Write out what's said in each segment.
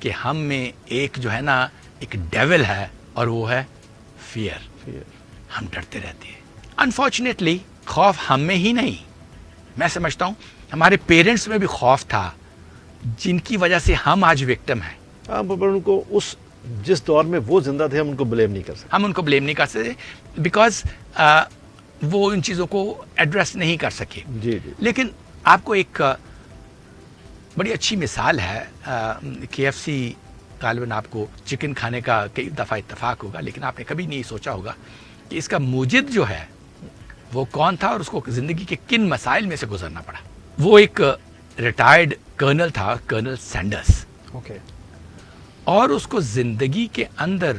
کہ ہم میں ایک جو ہے نا ایک ڈیول ہے اور وہ ہے فیئر. ہم ڈرتے رہتے ہیں. انفارچونیٹلی خوف ہم میں ہی نہیں, میں سمجھتا ہوں ہمارے پیرنٹس میں بھی خوف تھا, جن کی وجہ سے ہم آج وکٹم ہیں. پر ان کو اس جس دور میں وہ زندہ تھے ہم ان کو بلیم نہیں کر سکتے. ہم ان کو بلیم نہیں کر سکتے بیکاز وہ ان چیزوں کو ایڈریس نہیں کر سکے. جی. لیکن آپ کو ایک بڑی اچھی مثال ہے. KFC غالباً آپ کو چکن کھانے کا کئی دفعہ اتفاق ہوگا, لیکن آپ نے کبھی نہیں سوچا ہوگا کہ اس کا موجد جو ہے وہ کون تھا اور اس کو زندگی کے کن مسائل میں سے گزرنا پڑا. وہ ایک ریٹائرڈ کرنل تھا, کرنل سینڈرس. اوکے. اور اس کو زندگی کے اندر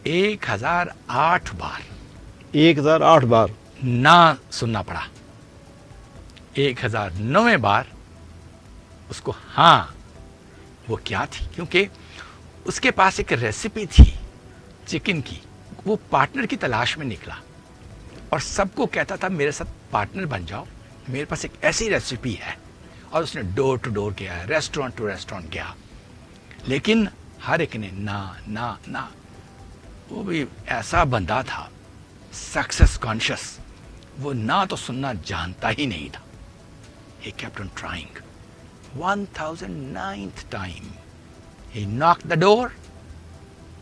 1008 بار 1008 بار نہ سننا پڑا. 1009 بار اس کو ہاں وہ کیا تھی, کیونکہ اس کے پاس ایک ریسیپی تھی چکن کی. وہ پارٹنر کی تلاش میں نکلا اور سب کو کہتا تھا میرے ساتھ پارٹنر بن جاؤ, میرے پاس ایک ایسی ریسیپی ہے. اور اس نے ڈور ٹو ڈور گیا, ریسٹورینٹ ٹو ریسٹورینٹ گیا, لیکن ہر ایک نے نہ. وہ بھی ایسا بندہ تھا سکسیس کانشیس, وہ نہ تو سننا جانتا ہی نہیں تھا. He kept on trying. 1009th time he knocked the door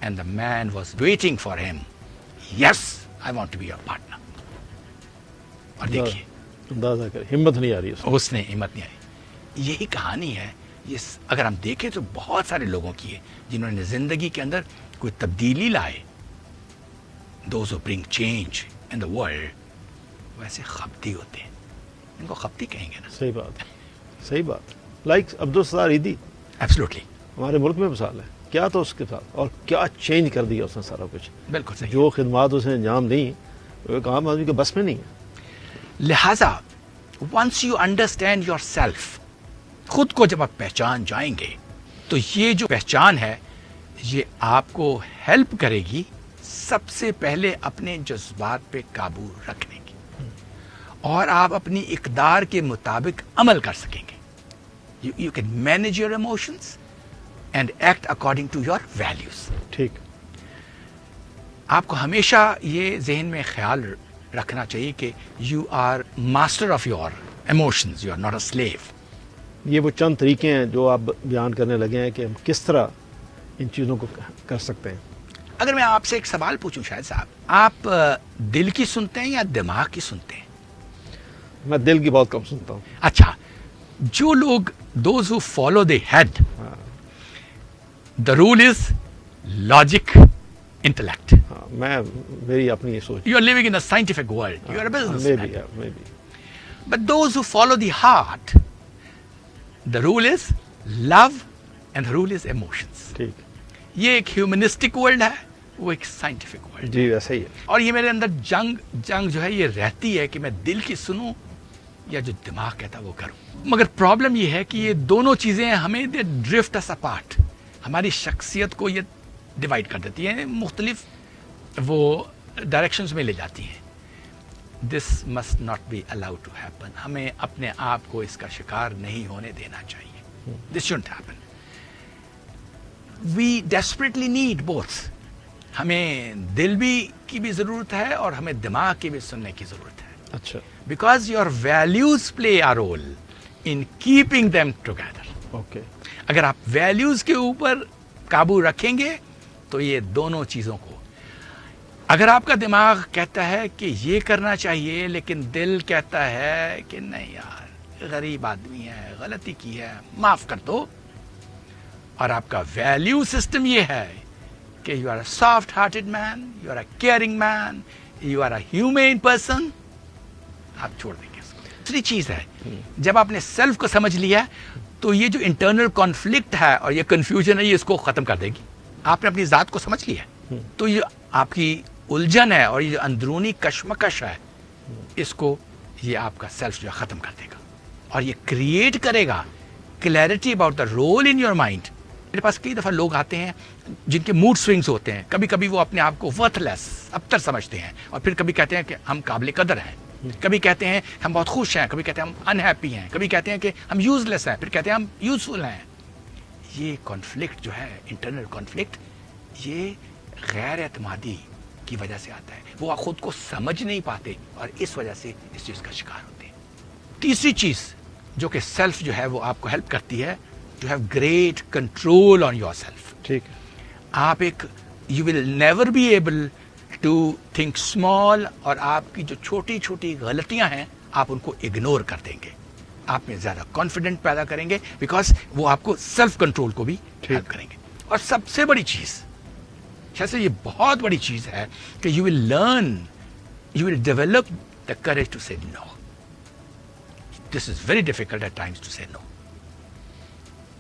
and the man was waiting for him. Yes, I want to be your partner. اور دیکھیے اندازہ کریں, ہمت نہیں آ رہی اس نے ہمت نہیں آئی. یہی کہانی ہے. یہ اگر ہم دیکھیں تو بہت سارے لوگوں کی ہے جنہوں نے زندگی کے اندر کوئی تبدیلی لائے. Those who bring change in the world ویسے خبتی ہوتے ہیں. ان کو خبتی کہیں گے نا. صحیح بات, صحیح بات. لائک عبدالستار ایدھی ایبسلیوٹلی ہمارے ملک میں مثال ہے. کیا تو اس کے ساتھ اور کیا چینج کر دیا اس نے سارا کچھ. بالکل صحیح. جو خدمات اس نے انجام دیں وہ ایک عام آدمی کے بس میں نہیں ہے. لہذا once you understand yourself, خود کو جب آپ پہچان جائیں گے تو یہ جو پہچان ہے یہ آپ کو ہیلپ کرے گی سب سے پہلے اپنے جذبات پہ قابو رکھنے کی, اور آپ اپنی اقدار کے مطابق عمل کر سکیں گے. You can manage your emotions and act according to your values. ٹھیک. آپ کو ہمیشہ یہ ذہن میں خیال رکھنا چاہیے کہ you are master of your emotions, you are not a slave. یہ وہ چند طریقے ہیں جو آپ بیان کرنے لگے ہیں کہ ہم کس طرح ان چیزوں کو کر سکتے ہیں. اگر میں آپ سے ایک سوال پوچھوں شاہد صاحب, آپ دل کی سنتے ہیں یا دماغ کی سنتے ہیں؟ میں دل کی بہت کم سنتا ہوں. اچھا, جو لوگ those who follow the head, the rule is logic intellect. میں میری اپنی یہ سوچ. You are living in a scientific world, you are a business man. بھی. But those who follow the heart, the rule is love and the rule is emotions. ٹھیک. یہ ایک humanistic world ہے, وہ ایک سائنٹیفک ورلڈ. جی ویسا ہی ہے. اور یہ میرے اندر جنگ جو ہے یہ رہتی ہے کہ میں دل کی سنوں یا جو دماغ کہتا وہ کروں. مگر پرابلم یہ ہے کہ یہ دونوں چیزیں ہمیں دے ڈرفٹ اس اپارٹ. ہماری شخصیت کو یہ ڈیوائڈ کر دیتی ہیں, مختلف وہ ڈائریکشنز میں لے جاتی ہیں. This must not be allowed to happen. ہمیں اپنے آپ کو اس کا شکار نہیں ہونے دینا چاہیے. دس شوڈنٹ ہیپن. وی ڈیسپریٹلی نیڈ بوتھ. ہمیں دل بھی کی بھی ضرورت ہے اور ہمیں دماغ کی بھی سننے کی ضرورت ہے. اچھا. Because your values play a role in keeping them together. Okay. اگر آپ ویلیوز کے اوپر قابو رکھیں گے تو یہ دونوں چیزوں کو, اگر آپ کا دماغ کہتا ہے کہ یہ کرنا چاہیے لیکن دل کہتا ہے کہ نہیں یار غریب آدمی ہے, غلطی کی ہے, معاف کر دو, اور آپ کا ویلیو سسٹم یہ ہے کہ you are a soft hearted man, you are a caring man, you are a human person, آپ چھوڑ دیں گے اس کو. دوسری چیز ہے, جب آپ نے سیلف کو سمجھ لیا تو یہ جو انٹرنل کانفلکٹ ہے اور یہ کنفیوژن ہے یہ اس کو ختم کر دے گی. آپ نے اپنی ذات کو سمجھ لیا تو یہ آپ کی الجھن ہے اور یہ جو اندرونی کشمکش ہے اس کو یہ آپ کا سیلف جو ہے ختم کر دے گا, اور یہ کریٹ کرے گا clarity about the role in your mind. میرے پاس کئی دفعہ لوگ آتے ہیں جن کے موڈ سوئنگز ہوتے ہیں. کبھی کبھی وہ اپنے آپ کو ورتھ لیس ابتر سمجھتے ہیں, اور پھر کبھی کہتے ہیں کہ ہم قابل قدر ہیں, کبھی کہتے ہیں ہم بہت خوش ہیں, کبھی کہتے ہیں ہم انہیپی ہیں, کبھی کہتے ہیں کہ ہم یوز لیس ہیں, پھر کہتے ہیں ہم یوزفل ہیں. یہ کانفلکٹ جو ہے، انٹرنل کانفلکٹ، یہ غیر اعتمادی کی وجہ سے آتا ہے. وہ خود کو سمجھ نہیں پاتے اور اس وجہ سے اس چیز کا شکار ہوتے ہیں. تیسری چیز جو کہ سیلف جو ہے وہ آپ کو ہیلپ کرتی ہے، to have great control on yourself. ٹھیک ہے. آپ ایک you will never be able to think small, اور آپ کی جو چھوٹی چھوٹی غلطیاں ہیں آپ ان کو اگنور کر دیں گے. آپ میں زیادہ کانفیڈنٹ پیدا کریں گے، بیکاز وہ آپ کو سیلف کنٹرول کو بھی ہیلپ کریں گے. اور سب سے بڑی چیز، جیسے یہ بہت بڑی چیز ہے کہ you will learn, you will develop the courage to say no. This is very difficult at times to say no.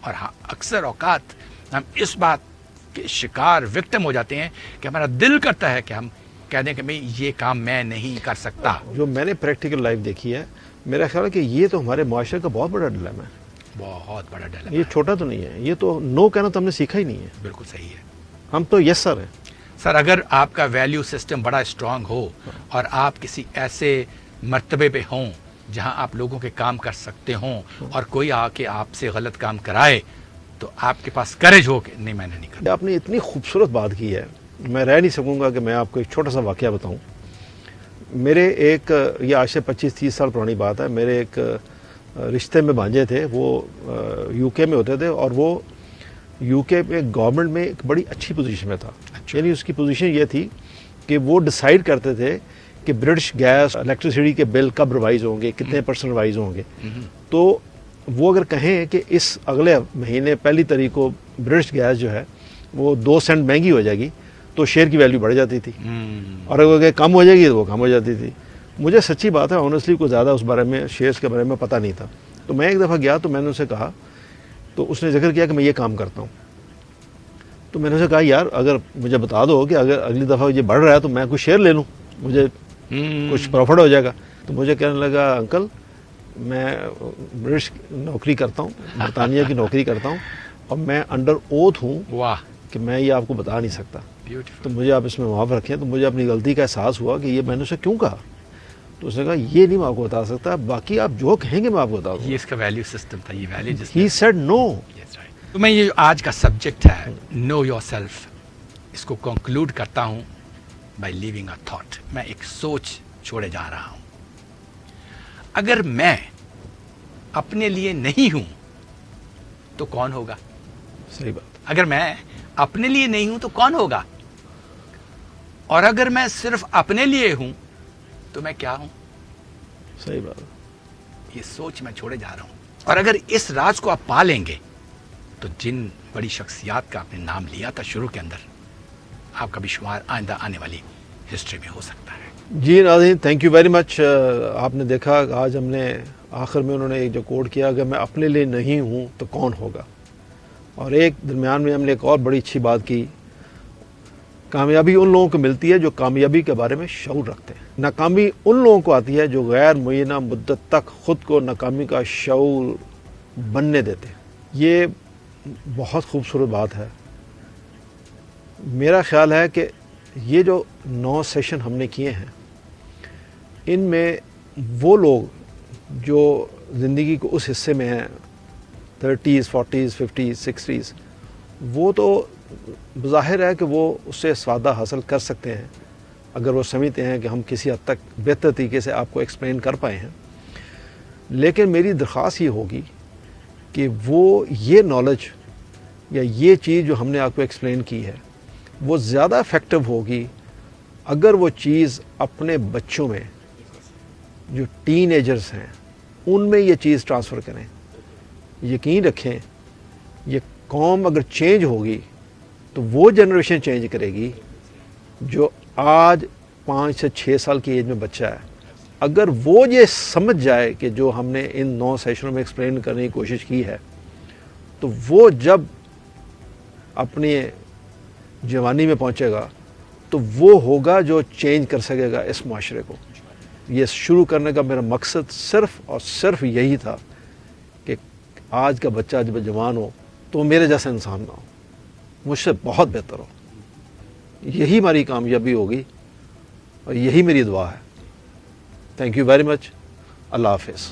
اور ہاں، اکثر اوقات ہم اس بات کے شکار وکٹم ہو جاتے ہیں کہ ہمارا دل کرتا ہے کہ ہم کہہ دیں کہ بھئی یہ کام میں نہیں کر سکتا. جو میں نے پریکٹیکل لائف دیکھی ہے، میرا خیال ہے کہ یہ تو ہمارے معاشرے کا بہت بڑا ڈیلیما ہے. بہت بڑا ڈیلیما. یہ چھوٹا تو نہیں ہے، یہ تو نو کہنا تو ہم نے سیکھا ہی نہیں ہے. بالکل صحیح ہے ہم تو یس سر ہیں. سر. اگر آپ کا ویلیو سسٹم بڑا اسٹرانگ ہو اور آپ کسی ایسے مرتبے پہ ہوں جہاں آپ لوگوں کے کام کر سکتے ہوں، اور کوئی آ کے آپ سے غلط کام کرائے تو آپ کے پاس کریج ہو کہ نہیں، میں نے نہیں کرنا. آپ نے اتنی خوبصورت بات کی ہے، میں رہ نہیں سکوں گا کہ میں آپ کو ایک چھوٹا سا واقعہ بتاؤں. میرے ایک، یہ آج سے 25-30 سال پرانی بات ہے، میرے ایک رشتے میں بھانجے تھے، وہ یو کے میں ہوتے تھے، اور وہ یو کے میں گورنمنٹ میں ایک بڑی اچھی پوزیشن میں تھا. یعنی اس کی پوزیشن یہ تھی کہ وہ ڈیسائیڈ کرتے تھے کہ برٹش گیس الیکٹریسٹی کے بل کب ریوائز ہوں گے، کتنے % ریوائز ہوں گے. تو وہ اگر کہیں کہ اس اگلے مہینے 1 تاریخ کو برٹش گیس جو ہے وہ 2 سینٹ مہنگی ہو جائے گی تو شیئر کی ویلیو بڑھ جاتی تھی، اور اگر کم ہو جائے گی تو وہ کم ہو جاتی تھی. مجھے سچی بات ہے آنیسٹلی کوئی زیادہ اس بارے میں، شیئرز کے بارے میں پتہ نہیں تھا. تو میں ایک دفعہ گیا تو میں نے اسے کہا، تو اس نے ذکر کیا کہ میں یہ کام کرتا ہوں. تو میں نے اسے کہا یار اگر مجھے بتا دو کہ اگر اگلی دفعہ یہ بڑھ رہا ہے تو میں کچھ شیئر لے لوں، مجھے کچھ پروفٹ ہو جائے گا. تو مجھے کہنے لگا انکل میں برٹش نوکری کرتا ہوں، برطانیہ کی نوکری کرتا ہوں، اور میں انڈر اوتھ ہوں واہ، کہ میں یہ آپ کو بتا نہیں سکتا، بیوٹیفل. تو مجھے آپ اس میں معاف رکھیں. تو مجھے اپنی غلطی کا احساس ہوا کہ یہ میں نے اسے کیوں کہا. تو اس نے کہا یہ نہیں میں آپ کو بتا سکتا، باقی آپ جو کہیں گے میں آپ کو بتا دوں. یہ اس کا ویلیو سسٹم تھا، یہ ویلیو جس ہی سیڈ نو. تو میں یہ آج کا سبجیکٹ ہے نو یور سیلف، اس کو کنکلوڈ کرتا ہوں بائی لیونگ اے تھاٹ. میں ایک سوچ چھوڑے جا رہا ہوں. اگر میں اپنے لیے نہیں ہوں تو کون ہوگا؟ صحیح بات. اگر میں اپنے لیے نہیں ہوں تو کون ہوگا؟ اور اگر میں صرف اپنے لیے ہوں تو میں کیا ہوں؟ صحیح بات. یہ سوچ میں چھوڑے جا رہا ہوں. اور اگر اس راز کو آپ پا لیں گے تو جن بڑی شخصیات کا آپ نے نام لیا تھا شروع کے اندر، آپ کا بھی شمار آئندہ آنے والی ہسٹری میں ہو سکتا ہے. جی ناظرین، تھینک یو ویری مچ. آپ نے دیکھا آج ہم نے آخر میں انہوں نے جو کوٹ کیا، اگر میں اپنے لیے نہیں ہوں تو کون ہوگا. اور ایک درمیان میں ہم نے ایک اور بڑی اچھی بات کی، کامیابی ان لوگوں کو ملتی ہے جو کامیابی کے بارے میں شعور رکھتے ہیں. ناکامی ان لوگوں کو آتی ہے جو غیر معینہ مدت تک خود کو ناکامی کا شعور بننے دیتے ہیں. یہ بہت خوبصورت بات ہے. میرا خیال ہے کہ یہ جو 9 سیشن ہم نے کیے ہیں، ان میں وہ لوگ جو زندگی کو اس حصے میں ہیں 30s 40s 50s 60s، وہ تو بظاہر ہے کہ وہ اس سے استفادہ حاصل کر سکتے ہیں اگر وہ سمجھتے ہیں کہ ہم کسی حد تک بہتر طریقے سے آپ کو ایکسپلین کر پائے ہیں. لیکن میری درخواست یہ ہوگی کہ وہ یہ نالج یا یہ چیز جو ہم نے آپ کو ایکسپلین کی ہے وہ زیادہ افیکٹو ہوگی اگر وہ چیز اپنے بچوں میں، جو ٹین ایجرز ہیں، ان میں یہ چیز ٹرانسفر کریں. یقین رکھیں یہ قوم اگر چینج ہوگی تو وہ جنریشن چینج کرے گی جو آج 5 سے 6 سال کی ایج میں بچہ ہے. اگر وہ یہ سمجھ جائے کہ جو ہم نے ان 9 سیشنوں میں ایکسپلین کرنے کی کوشش کی ہے، تو وہ جب اپنی جوانی میں پہنچے گا تو وہ ہوگا جو چینج کر سکے گا اس معاشرے کو. یہ شروع کرنے کا میرا مقصد صرف اور صرف یہی تھا کہ آج کا بچہ جب جوان ہو تو میرے جیسا انسان نہ ہو، مجھ سے بہت بہتر ہو. یہی ہماری کامیابی ہوگی اور یہی میری دعا ہے. Thank you very much. Allah حافظ.